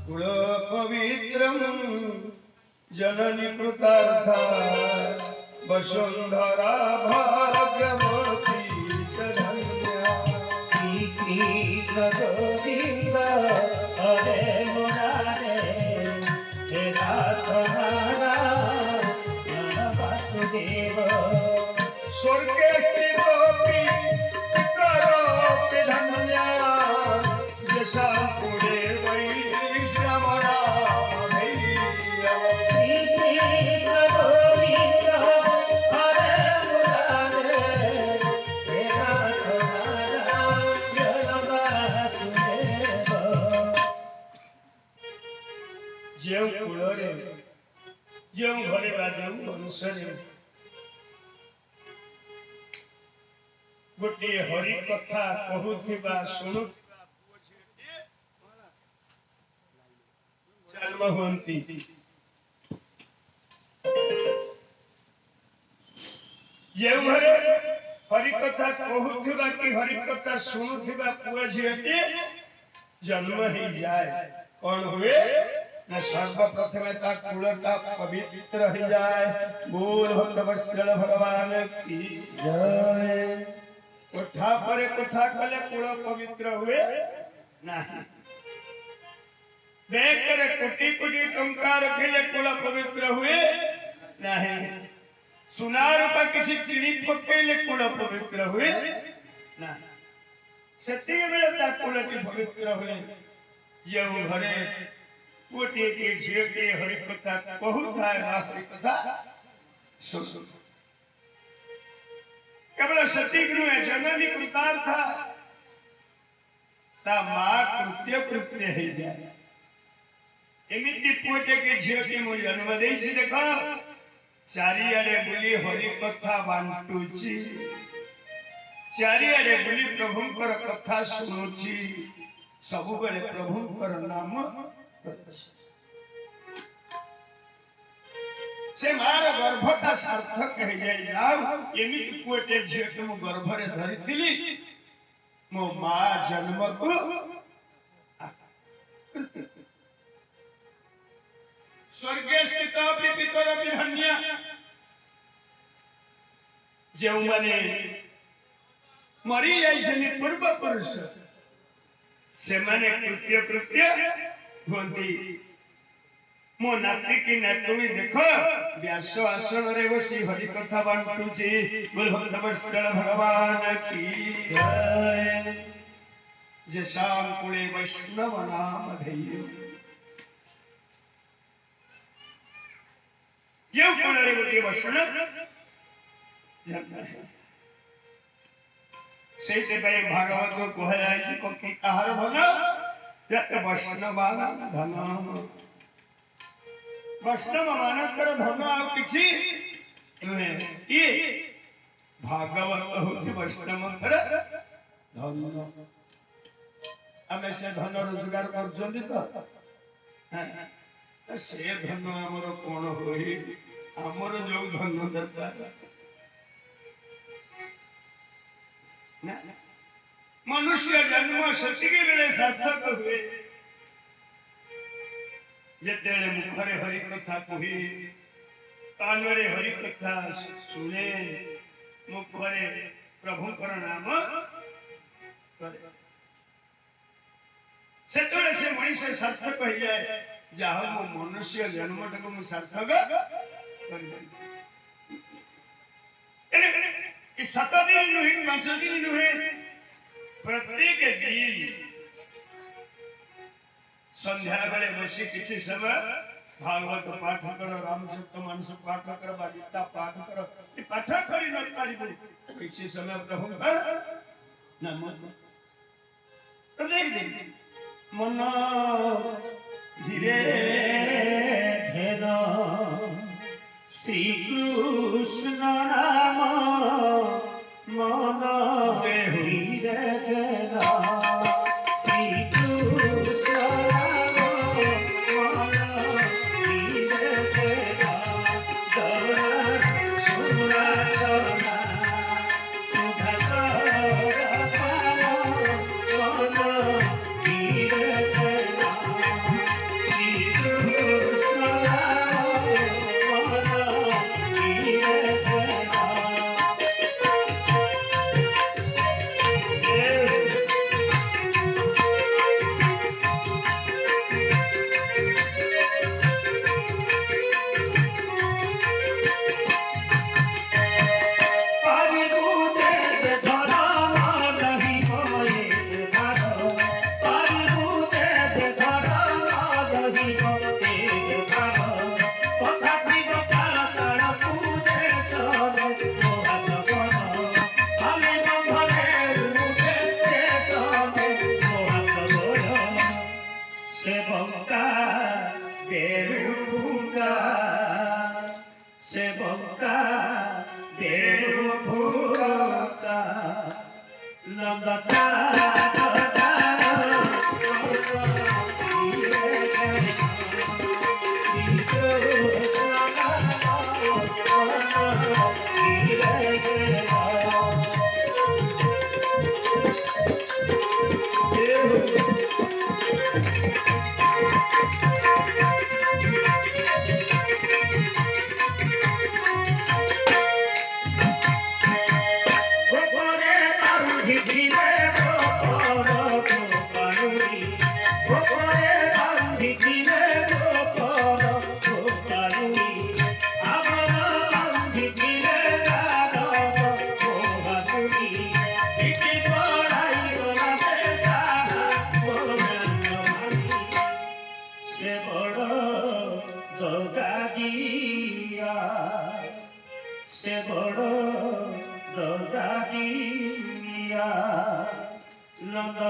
कुल पवित्रम जननी कृतार्था वसुंधरा भाग्यवती च धन्या। श्री कृष्ण गोविंद हरे मुरारे हे नाथ नारायण वासुदेव। स्वर्गे स्थितोऽपि पितरोऽपि धन्या यशां पुरे वैश्रवणा भैरव। श्री कृष्ण गोविंद हरे मुरारे हे नाथ नारायण वासुदेव। ଯେଉଁ କୂଳରେ ଯେଉଁ ଘରେ ବା ଯେଉଁ ବଂଶରେ ଗୋଟିଏ ହରି କଥା କହୁଥିବା ଶୁଣୁଥିବା ପୁଅ ଝିଅଟିଏ ଜନ୍ମ ହୁଅନ୍ତି, ଯେଉଁ ଘରେ ହରି କଥା କହୁଥିବା କି ହରି କଥା ଶୁଣୁଥିବା ପୁଅ ଝିଅଟିଏ ଜନ୍ମ ହେଇଯାଏ, କଣ ହୁଏ ନା सर्वप्रथमे ता कुलटा पवित्र हो जाए। बोल भक्तवत्सल भगवान की जय। कोठा परे कोठा कले कुल पवित्र हुए नहीं। बैंक रे कोटी कोटी टंका रखिले कुल पवित्र हुए नहीं। सुना रूपा किसी किणी पकेले कुल पवित्र हुए नहीं। सेती बेले ता कुलटी पवित्र हुए ଯେଉଁ ଘରେ गोटे झीटे हरि कथा कहूता हरि कथा केवल सटीक नुहे जननी कृतार्था ता मां कृत्य कृत्य हो जाए। एमती पुटे के झीटी मु जन्म देछि देख चारिआडे बुली हरि कथा बांटुची, चारिआडे बुली प्रभुंकर कथा शुणुची, सब बेले प्रभुंकर नाम से मार गर्भटा सार्थक हो जाए। जाऊ एमती पुटे झील मु गर्भरे धरी मो मां जन्म को स्वर्गे स्थित पितर धन्य जो मैंने मरी जाइछनि पूर्व पुरुष से माने कृत्य कृत्य होती। मो नाती की नातुणी देख व्यास आसन रे बसी हरि कथा बांटुची। बोल भक्तवत्सल भगवान की जय। जशाम कुले वैष्णव नाम धैर्य यो कुल रे गोटे वैष्णव से भागवत कहला कि कहार धन वैष्णवान धन। वैष्णव मानकर धन आछि ये भागवत हूँ वैष्णव धन। आम से धन रोजगार कर से धन आमर कौन हुए आमर जो धन दरकार मनुष्य जन्म सेतिके बेले सार्थक हुए जेतेले मुखरे हरि कथा कहे, कानरे हरि कथा सुने, मुखरे प्रभुंकर नाम करे सेतले से मनुष्य सार्थक हो जाए। जहाँ मो मनुष्य जन्मटा को सार्थक कर 7 दिन नुहे 5 दिन नुहे प्रत्येक दिन संध्या बेले बसी किसी समय भागवत पाठ कर, रामचरित मानस पाठ कर, गीता पाठ कर, पाठ करी न पारिबे किसी समय प्रभु नाम प्रत्येक दिन मन धीरे धेर श्री कृष्ण नाम मन धीरे धेर श्री कृष्ण नाम मन धीरे धेर सुना सुना सुधा मन धीरे धेर বক্তা বেরুভূতা সে বক্তা বেরুভূতা লম্বা সে বড় দৌড়াইয়া লম্বা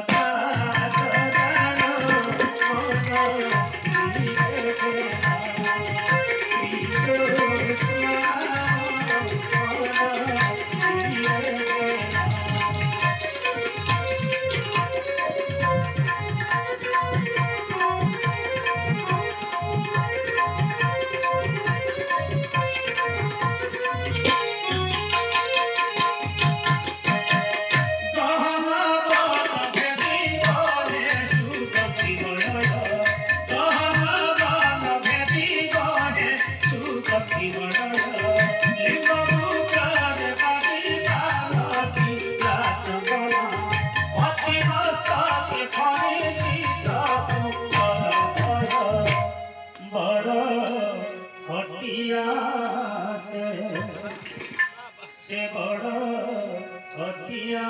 বড় হটিয়া সে বড় হটিয়া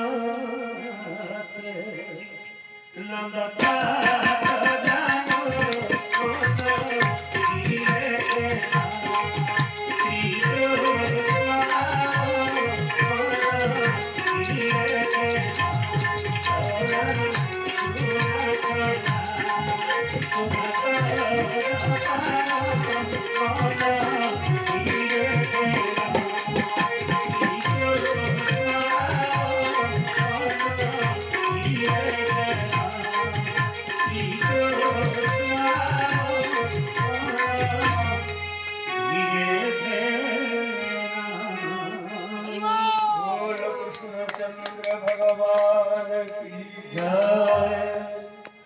লম্বা